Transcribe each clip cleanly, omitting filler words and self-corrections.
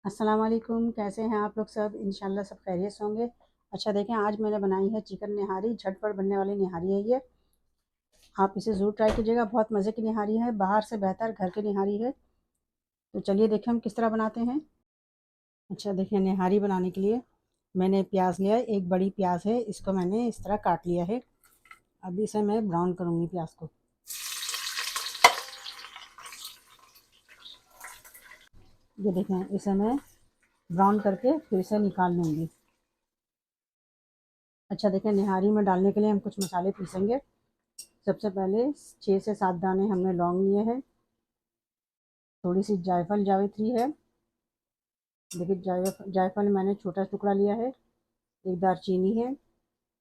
अस्सलाम वालेकुम। कैसे हैं आप लोग सब? इंशाल्लाह सब खैरियत से होंगे। अच्छा देखें, आज मैंने बनाई है चिकन निहारी। झटपट बनने वाली निहारी है ये। आप इसे ज़रूर ट्राई कीजिएगा। बहुत मज़े की निहारी है, बाहर से बेहतर घर की निहारी है। तो चलिए देखें हम किस तरह बनाते हैं। अच्छा देखें, निहारी बनाने के लिए मैंने प्याज लिया है। एक बड़ी प्याज है, इसको मैंने इस तरह काट लिया है। अभी इसे मैं ब्राउन करूँगी प्याज को। ये देखें, इसे मैं ब्राउन करके फिर इसे निकाल लूँगी। अच्छा देखें, निहारी में डालने के लिए हम कुछ मसाले पीसेंगे। सबसे पहले 6 से 7 दाने हमने लौंग लिए हैं। थोड़ी सी जायफल जावित्री है। देखिए, जायफल मैंने छोटा टुकड़ा लिया है। एक दालचीनी है।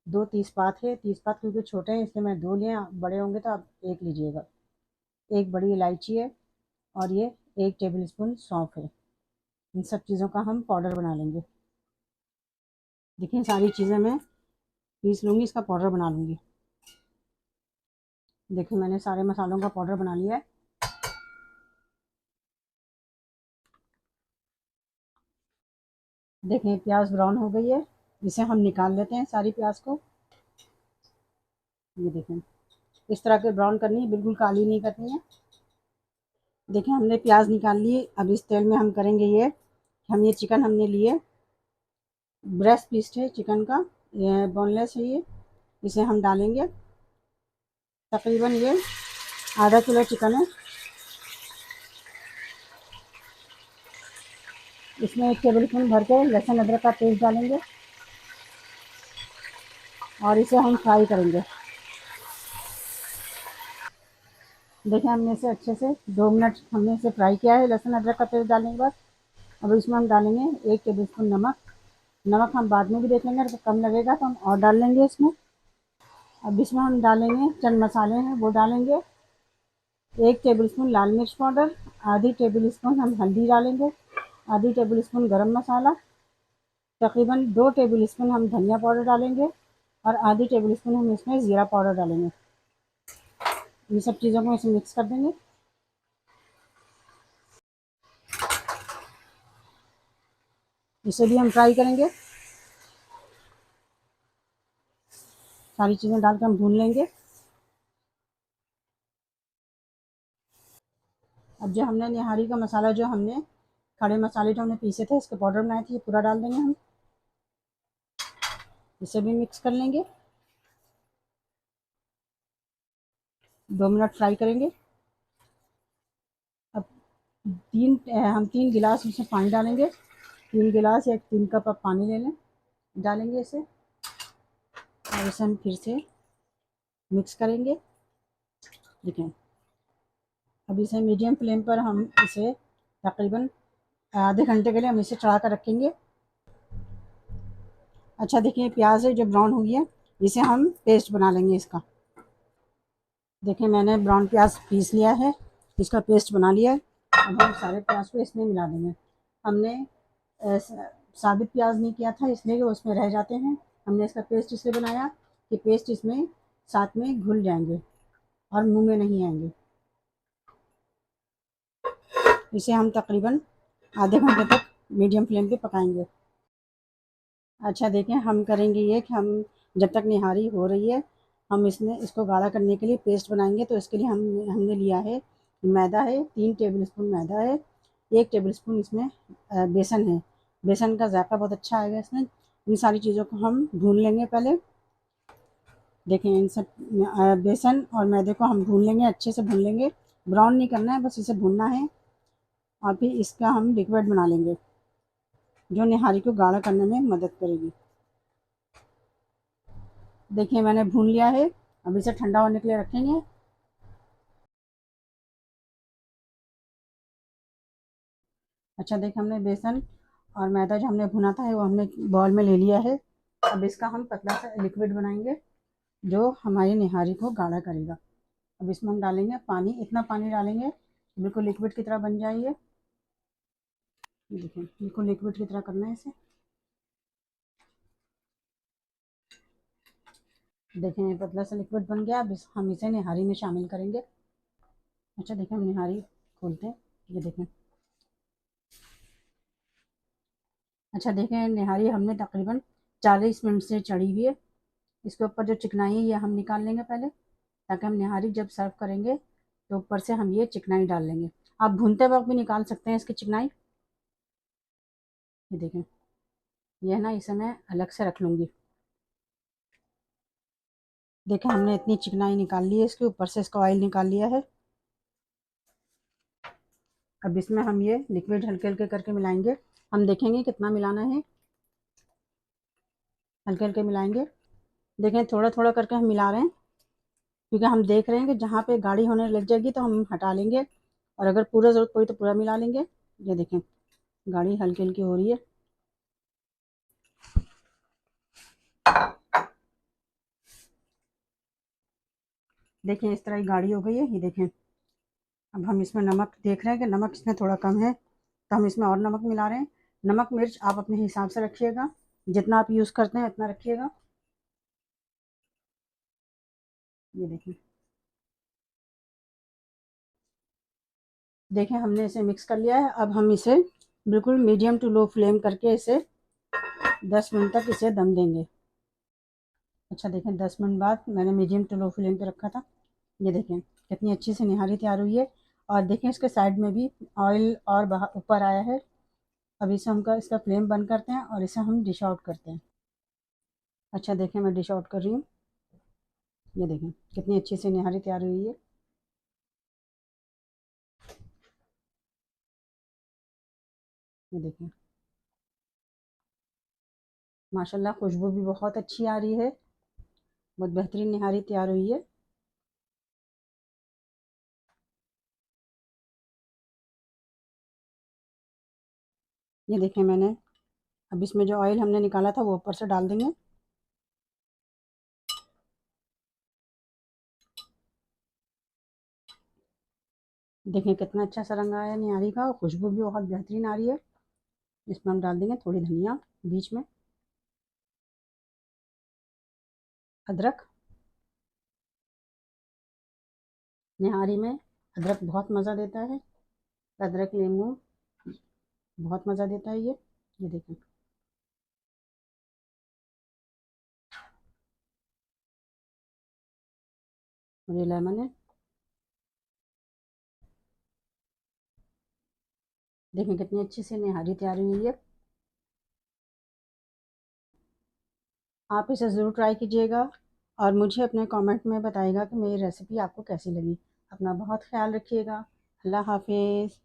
2 तेज़पात है। तेज़पात क्योंकि छोटे हैं इसलिए मैं 2 लिए, बड़े होंगे तो आप 1 लीजिएगा। एक बड़ी इलायची है और ये 1 टेबल स्पून सौंफ है। इन सब चीज़ों का हम पाउडर बना लेंगे। देखिए, सारी चीज़ें मैं पीस लूँगी, इसका पाउडर बना लूँगी। देखिए, मैंने सारे मसालों का पाउडर बना लिया है। देखें, प्याज ब्राउन हो गई है। इसे हम निकाल लेते हैं सारी प्याज को। ये देखें, इस तरह के ब्राउन करनी है, बिल्कुल काली नहीं करनी है। देखिए, हमने प्याज निकाल ली। अब इस तेल में हम करेंगे ये, हम ये चिकन हमने लिए, ब्रेस्ट पीस है चिकन का, ये बोनलेस है ये। इसे हम डालेंगे। तकरीबन ये आधा किलो चिकन है। इसमें 1 टेबल स्पून भर के लहसुन अदरक का पेस्ट डालेंगे और इसे हम फ्राई करेंगे। देखिए, हमने इसे अच्छे से 2 मिनट हमने इसे फ्राई किया है लहसुन अदरक का पेस्ट डालने के बाद। अब इसमें हम डालेंगे 1 टेबल स्पून नमक। नमक हम बाद में भी देख लेंगे, अगर कम लगेगा तो हम और डाल लेंगे इसमें। अब इसमें हम डालेंगे चंद मसाले हैं वो डालेंगे। 1 टेबल स्पून लाल मिर्च पाउडर, आधी टेबल स्पून हम हल्दी डालेंगे, आधी टेबल स्पून गरम मसाला, तकरीबन 2 टेबल स्पून हम धनिया पाउडर डालेंगे और आधी टेबल स्पून हम इसमें ज़ीरा पाउडर डालेंगे। इन सब चीज़ों को इसे मिक्स कर देंगे। इसे भी हम फ्राई करेंगे। सारी चीज़ें डाल के हम भून लेंगे। अब जो हमने निहारी का मसाला, जो हमने खड़े मसाले जो हमने पीसे थे, इसके पाउडर बनाए थे, ये पूरा डाल देंगे हम। इसे भी मिक्स कर लेंगे। 2 मिनट फ्राई करेंगे। अब हम 3 गिलास उसमें पानी डालेंगे। 3 गिलास या 3 कप आप पानी ले लें, डालेंगे इसे और इसे हम फिर से मिक्स करेंगे। देखें, अब इसे मीडियम फ्लेम पर हम इसे तकरीबन आधे घंटे के लिए हम इसे चढ़ा कर रखेंगे। अच्छा देखिए, प्याज है जो ब्राउन हुई है, इसे हम पेस्ट बना लेंगे इसका। देखिए, मैंने ब्राउन प्याज पीस लिया है, इसका पेस्ट बना लिया है। अब हम सारे प्याज को इसमें मिला देंगे। हमने साबित प्याज नहीं किया था इसलिए कि वो उसमें रह जाते हैं। हमने इसका पेस्ट इसलिए बनाया कि पेस्ट इसमें साथ में घुल जाएंगे और मुंह में नहीं आएंगे। इसे हम तकरीबन आधे घंटे तक मीडियम फ्लेम पे पकाएंगे। अच्छा देखें, हम करेंगे ये कि हम जब तक निहारी हो रही है, हम इसमें इसको गाढ़ा करने के लिए पेस्ट बनाएंगे। तो इसके लिए हमने लिया है मैदा है, 3 टेबल स्पून मैदा है, 1 टेबल स्पून इसमें बेसन है। बेसन का जायका बहुत अच्छा आएगा इसमें। इन सारी चीज़ों को हम भून लेंगे पहले। देखें, इन सब बेसन और मैदे को हम भून लेंगे, अच्छे से भून लेंगे। ब्राउन नहीं करना है, बस इसे भूनना है। और फिर इसका हम लिक्विड बना लेंगे जो निहारी को गाढ़ा करने में मदद करेगी। देखिए, मैंने भून लिया है। अब इसे ठंडा होने के लिए रखेंगे। अच्छा देखिए, हमने बेसन और मैदा जो हमने भुना था वो हमने बॉल में ले लिया है। अब इसका हम पतला सा लिक्विड बनाएंगे जो हमारी निहारी को गाढ़ा करेगा। अब इसमें हम डालेंगे पानी, इतना पानी डालेंगे बिल्कुल लिक्विड की तरह बन जाए ये। देखिए, बिल्कुल लिक्विड की तरह करना है इसे। देखें, पतला सा लिक्विड बन गया। अब हम इसे निहारी में शामिल करेंगे। अच्छा देखिए, हम निहारी खोलते हैं। ये देखें, अच्छा देखें, निहारी हमने तकरीबन 40 मिनट से चढ़ी हुई है। इसके ऊपर जो चिकनाई है ये हम निकाल लेंगे पहले, ताकि हम निहारी जब सर्व करेंगे तो ऊपर से हम ये चिकनाई डाल लेंगे। आप भूनते वक्त भी निकाल सकते हैं इसकी चिकनाई। ये देखें, ये है ना, इसे मैं अलग से रख लूँगी। देखें, हमने इतनी चिकनाई निकाल ली है, इसके ऊपर से इसका ऑयल निकाल लिया है। अब इसमें हम ये लिक्विड हल्के हल्के करके मिलाएंगे। हम देखेंगे कितना मिलाना है, हल्के हल्के मिलाएंगे। देखें, थोड़ा थोड़ा करके हम मिला रहे हैं, क्योंकि हम देख रहे हैं कि जहाँ पे गाढ़ी होने लग जाएगी तो हम हटा लेंगे, और अगर पूरा ज़रूरत पड़ी तो पूरा मिला लेंगे। ये देखें, गाढ़ी हल्की हल्की हो रही है। देखें, इस तरह ही गाढ़ी हो गई है। ये देखें, अब हम इसमें नमक देख रहे हैं कि नमक इसमें थोड़ा कम है, तो हम इसमें और नमक मिला रहे हैं। नमक मिर्च आप अपने हिसाब से रखिएगा, जितना आप यूज़ करते हैं उतना रखिएगा। ये देखें, देखें हमने इसे मिक्स कर लिया है। अब हम इसे बिल्कुल मीडियम टू लो फ्लेम करके इसे 10 मिनट तक इसे दम देंगे। अच्छा देखें, 10 मिनट बाद मैंने मीडियम टू लो फ्लेम पे रखा था। ये देखें कितनी अच्छी से निहारी तैयार हुई है, और देखें इसके साइड में भी ऑयल और बाहर ऊपर आया है। अब इसे हम इसका फ्लेम बंद करते हैं और इसे हम डिश आउट करते हैं। अच्छा देखें, मैं डिश आउट कर रही हूँ। ये देखें कितनी अच्छी से निहारी तैयार हुई है। ये देखें, माशाल्लाह खुशबू भी बहुत अच्छी आ रही है, बहुत बेहतरीन निहारी तैयार हुई है। ये देखें, मैंने अब इसमें जो ऑयल हमने निकाला था वो ऊपर से डाल देंगे। देखें कितना अच्छा सा रंग आया है निहारी का, और खुशबू भी बहुत बेहतरीन आ रही है। इसमें हम डाल देंगे थोड़ी धनिया बीच में, अदरक। निहारी में अदरक बहुत मज़ा देता है, अदरक नींबू बहुत मज़ा देता है ये देखें। और ये लेमन है। देखें कितनी अच्छी से निहारी तैयार हुई है। आप इसे ज़रूर ट्राई कीजिएगा, और मुझे अपने कमेंट में बताइएगा कि मेरी रेसिपी आपको कैसी लगी। अपना बहुत ख्याल रखिएगा। अल्लाह हाफिज़।